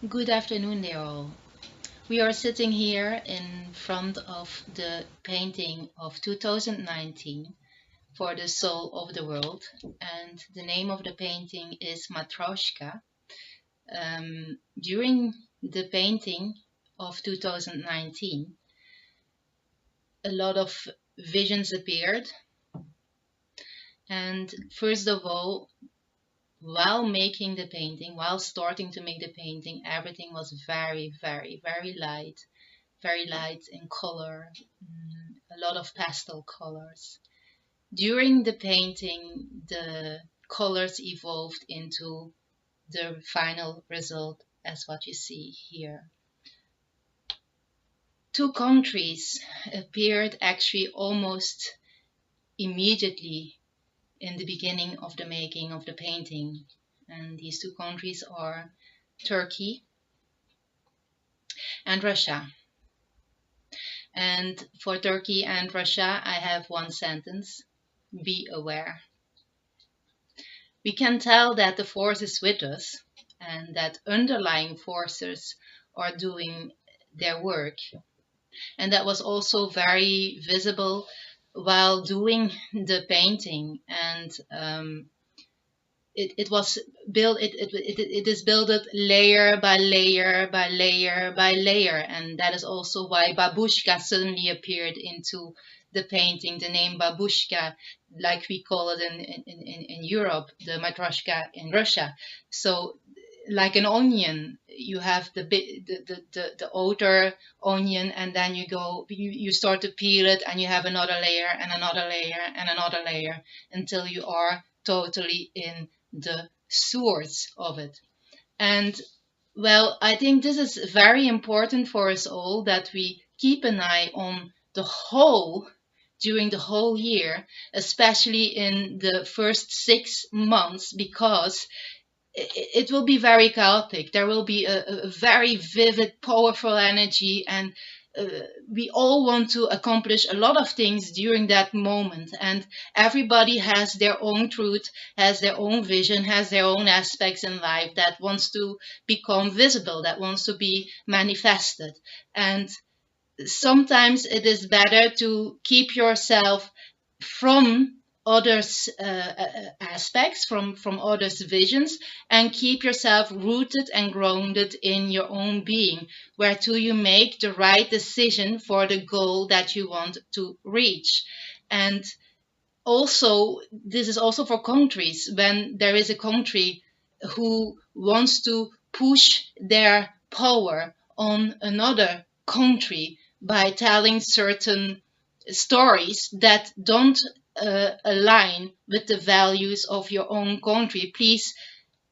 Good afternoon there all. We are sitting here in front of the painting of 2019 for the soul of the world, and the name of the painting is Matryoshka. During the painting of 2019, a lot of visions appeared, and first of all, while making the painting, while starting to make the painting, everything was very very light in color, a lot of pastel colors. During the painting, the colors evolved into the final result as what you see here. Two countries appeared actually almost immediately in the beginning of the making of the painting. And these two countries are Turkey and Russia. And for Turkey and Russia, I have one sentence: be aware. We can tell that the force is with us and that underlying forces are doing their work. And that was also very visible while doing the painting. And it was built, it is built layer by layer by layer by layer. And that is also why babushka suddenly appeared into the painting, the name babushka, like we call it in Europe, the matryoshka in Russia. So like an onion, you have the outer onion, and then you start to peel it, and you have another layer and another layer and another layer until you are totally in the source of it. And well, I think this is very important for us all, that we keep an eye on the whole during the whole year, especially in the first 6 months, because it will be very chaotic. There will be a very vivid, powerful energy, and we all want to accomplish a lot of things during that moment. And everybody has their own truth, has their own vision, has their own aspects in life that wants to become visible, that wants to be manifested. And sometimes it is better to keep yourself from others aspects, from others visions, and keep yourself rooted and grounded in your own being, where to you make the right decision for the goal that you want to reach. And also, this is also for countries. When there is a country who wants to push their power on another country by telling certain stories that don't align with the values of your own country, please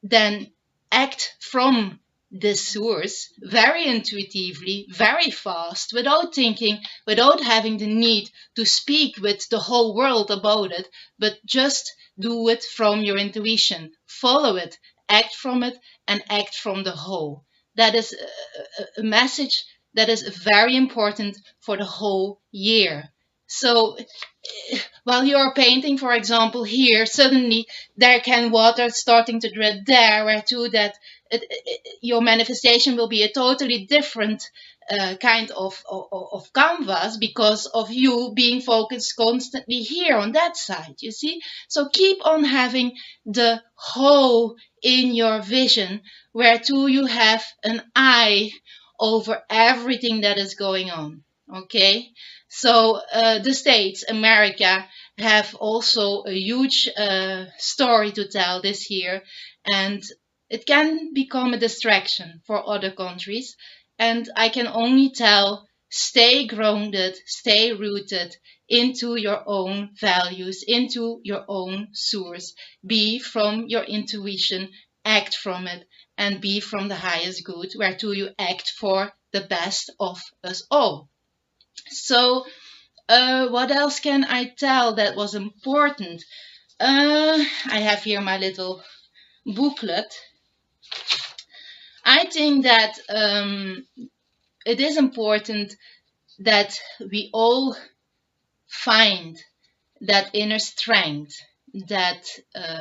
then act from the source very intuitively, very fast, without thinking, without having the need to speak with the whole world about it, but just do it from your intuition. Follow it, act from it, and act from the whole. That is a message that is very important for the whole year. So while you're painting, for example, here, suddenly there can water starting to drip there, where to that your manifestation will be a totally different kind of canvas, because of you being focused constantly here on that side, you see. So keep on having the whole in your vision, where to you have an eye over everything that is going on. Okay, so the States, America, have also a huge story to tell this year, and it can become a distraction for other countries. And I can only tell, stay grounded, stay rooted into your own values, into your own source. Be from your intuition, act from it, and be from the highest good, whereto you act for the best of us all. So what else can I tell that was important? I have here my little booklet. I think that it is important that we all find that inner strength that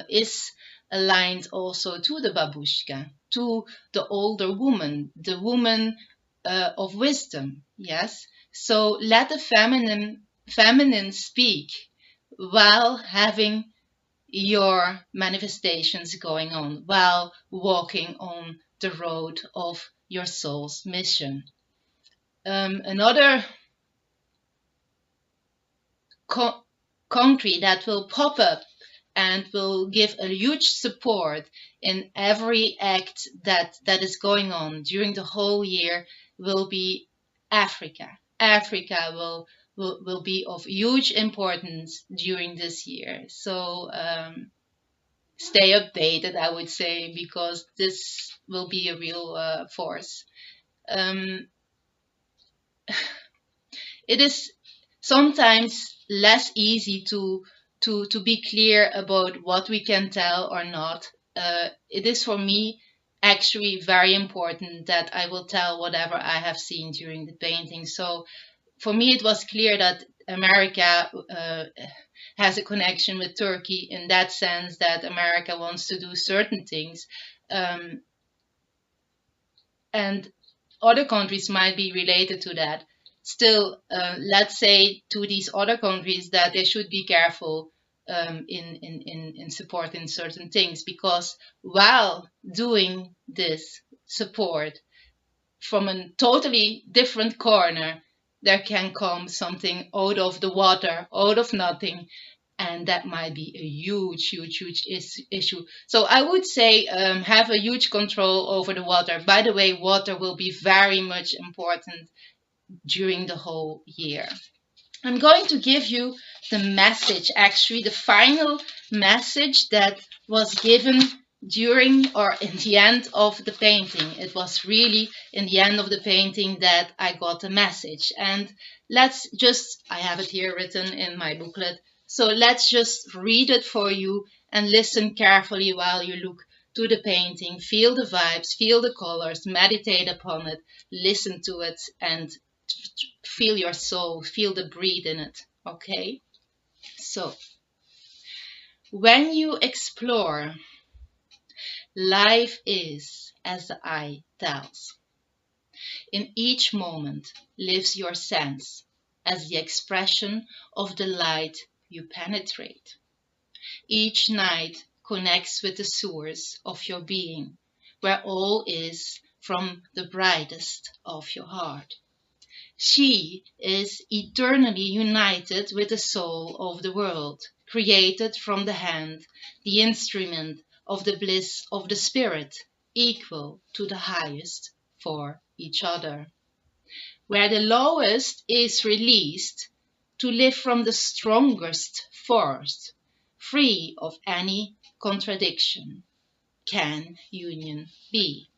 is aligned also to the babushka, to the older woman, the woman of wisdom. Yes. So let the feminine speak while having your manifestations going on, while walking on the road of your soul's mission. Another country that will pop up and will give a huge support in every act that is going on during the whole year will be Africa. Africa will be of huge importance during this year. So stay updated, I would say, because this will be a real force. Um, it is sometimes less easy to be clear about what we can tell or not. It is for me actually very important that I will tell whatever I have seen during the painting. So for me, it was clear that America has a connection with Turkey in that sense, that America wants to do certain things. And other countries might be related to that. Still, let's say to these other countries that they should be careful in supporting certain things, because while doing this support from a totally different corner, there can come something out of the water, out of nothing, and that might be a huge issue. So I would say have a huge control over the water. By the way, water will be very much important during the whole year. I'm going to give you the message, actually the final message that was given during or in the end of the painting. It was really in the end of the painting that I got the message. And let's just, I have it here written in my booklet, so let's just read it for you and listen carefully while you look to the painting. Feel the vibes, feel the colors, meditate upon it, listen to it, and feel your soul, feel the breathe in it. Okay? So, when you explore, life is as the eye tells. In each moment lives your sense as the expression of the light you penetrate. Each night connects with the source of your being, where all is from the brightest of your heart. She is eternally united with the soul of the world, created from the hand, the instrument of the bliss of the spirit, equal to the highest for each other. Where the lowest is released to live from the strongest force, free of any contradiction, can union be.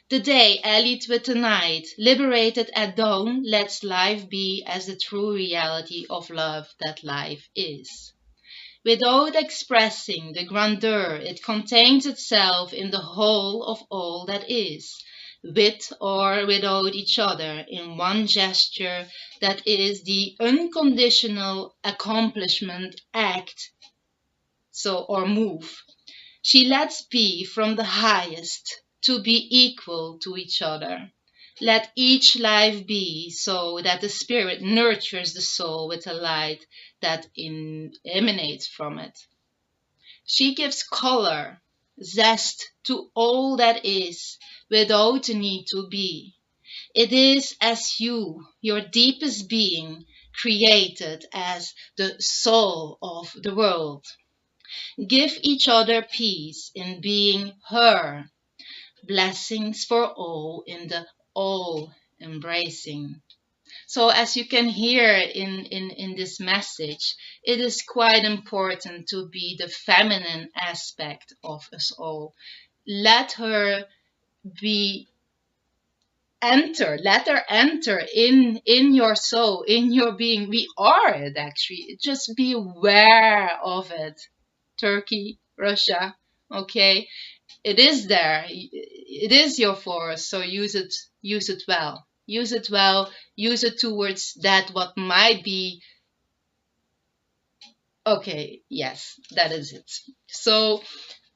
The day allied with the night, liberated at dawn, lets life be as the true reality of love that life is. Without expressing the grandeur, it contains itself in the whole of all that is, with or without each other, in one gesture that is the unconditional accomplishment act, so or move. She lets be from the highest to be equal to each other. Let each life be so that the spirit nurtures the soul with a light that emanates from it. She gives color, zest to all that is without the need to be. It is as you, your deepest being, created as the soul of the world. Give each other peace in being her. Blessings for all in the all embracing. So as you can hear in this message, it is quite important to be the feminine aspect of us all. Let her be let her enter in your soul, in your being. We are it actually. Just be aware of it. Turkey, Russia, okay? It is there. It is your force, so use it well. Use it well. Use it towards that what might be. Okay, yes, that is it. So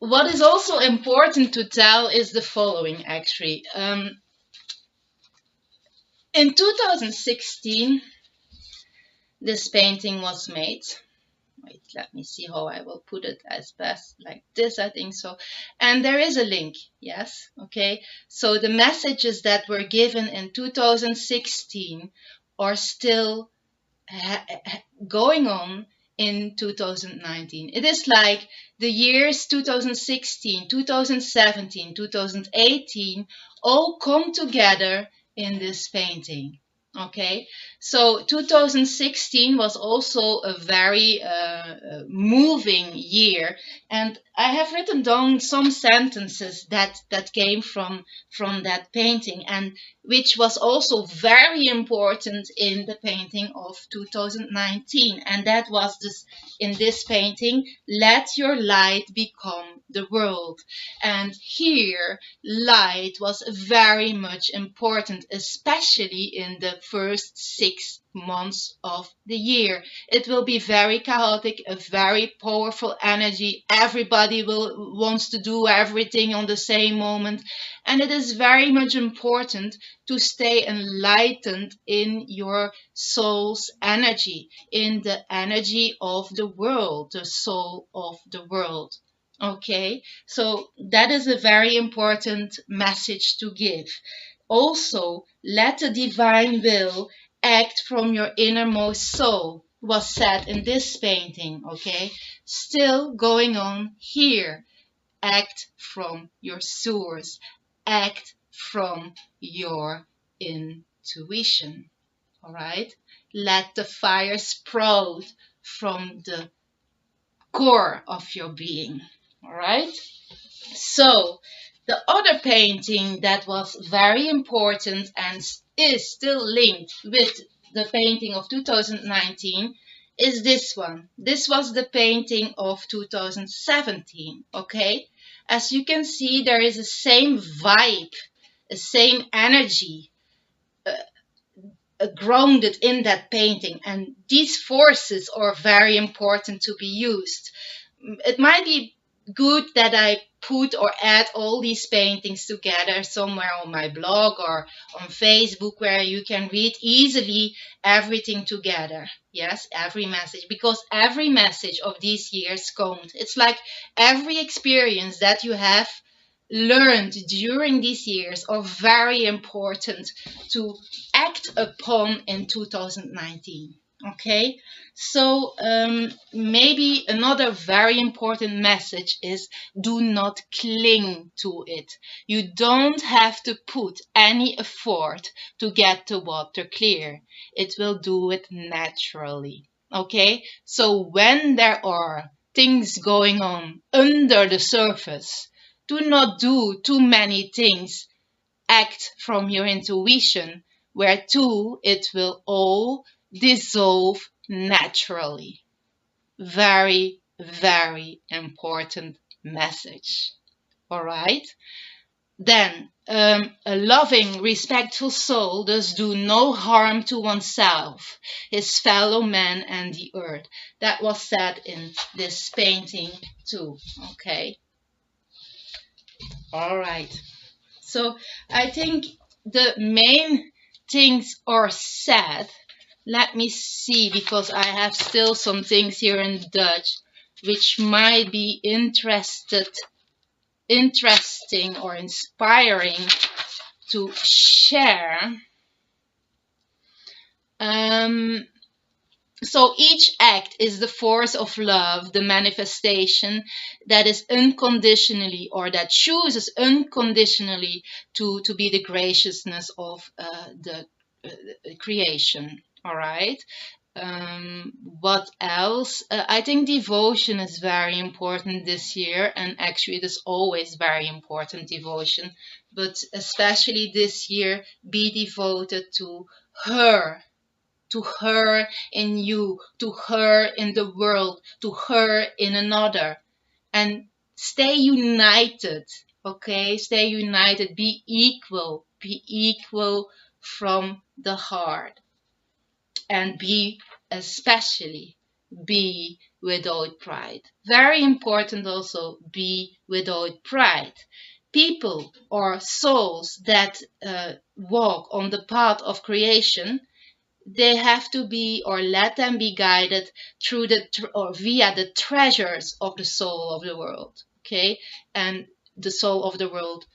what is also important to tell is the following, actually. In 2016, this painting was made. Wait, let me see how I will put it as best, like this, I think so. And there is a link, yes, okay. So the messages that were given in 2016 are still going on in 2019. It is like the years 2016, 2017, 2018 all come together in this painting. Okay, so 2016 was also a very moving year, and I have written down some sentences that came from that painting, and which was also very important in the painting of 2019. And that was this, in this painting, let your light become the world. And here, light was very much important, especially in the first 6 months of the year. It will be very chaotic, a very powerful energy. Everybody will wants to do everything on the same moment. And it is very much important to stay enlightened in your soul's energy, in the energy of the world, the soul of the world. Okay, so that is a very important message to give. Also, let the divine will act from your innermost soul, was said in this painting. Okay, still going on here. Act from your source, act from your intuition. All right, let the fire sprout from the core of your being. All right, so the other painting that was very important and is still linked with the painting of 2019 is this one. This was the painting of 2017, okay? As you can see, there is the same vibe, the same energy grounded in that painting, and these forces are very important to be used. It might be good that I put or add all these paintings together somewhere on my blog or on Facebook, where you can read easily everything together. Yes, every message, because every message of these years count. It's like every experience that you have learned during these years are very important to act upon in 2019. Okay, so maybe another very important message is, do not cling to it. You don't have to put any effort to get the water clear. It will do it naturally. Okay, so when there are things going on under the surface, do not do too many things. Act from your intuition, whereto it will all dissolve naturally. Very, very important message. All right? Then, a loving, respectful soul does do no harm to oneself, his fellow man, and the earth. That was said in this painting too. Okay? All right. So I think the main things are said. Let me see, because I have still some things here in Dutch which might be interesting or inspiring to share. So each act is the force of love, the manifestation that is unconditionally, or that chooses unconditionally to be the graciousness of the creation. All right. What else? I think devotion is very important this year, and actually it is always very important, devotion, but especially this year, be devoted to her in you, to her in the world, to her in another, and stay united. Okay, stay united, be equal from the heart, and be especially be without pride. Very important also, be without pride. People or souls that walk on the path of creation, they have to be, or let them be guided through or via the treasures of the soul of the world. Okay, and the soul of the world,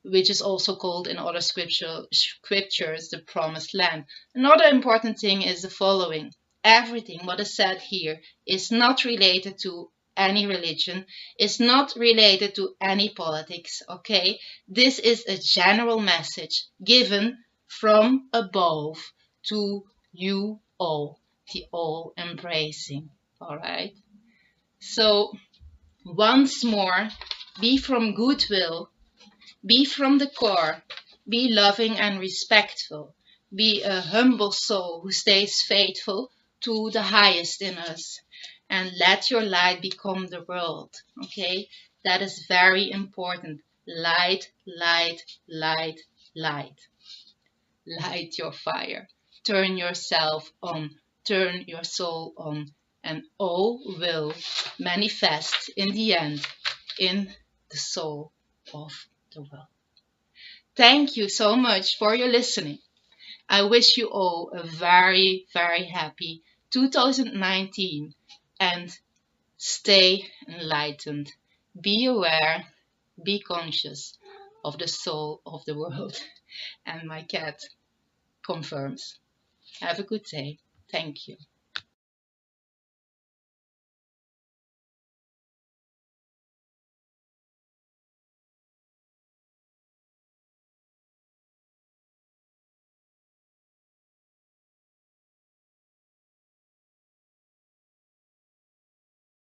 which is also called in other scriptures the promised land. Another important thing is the following: everything what is said here is not related to any religion, is not related to any politics. Okay, this is a general message given from above to you all, the all embracing. All right, so once more, be from goodwill, be from the core, be loving and respectful, be a humble soul who stays faithful to the highest in us, and let your light become the world. Okay, that is very important. Light, light, light, light. Light your fire. Turn yourself on. Turn your soul on. And all will manifest in the end in the soul of the world. Thank you so much for your listening. I wish you all a very, very happy 2019 and stay enlightened. Be aware, be conscious of the soul of the world. And my cat confirms. Have a good day. Thank you.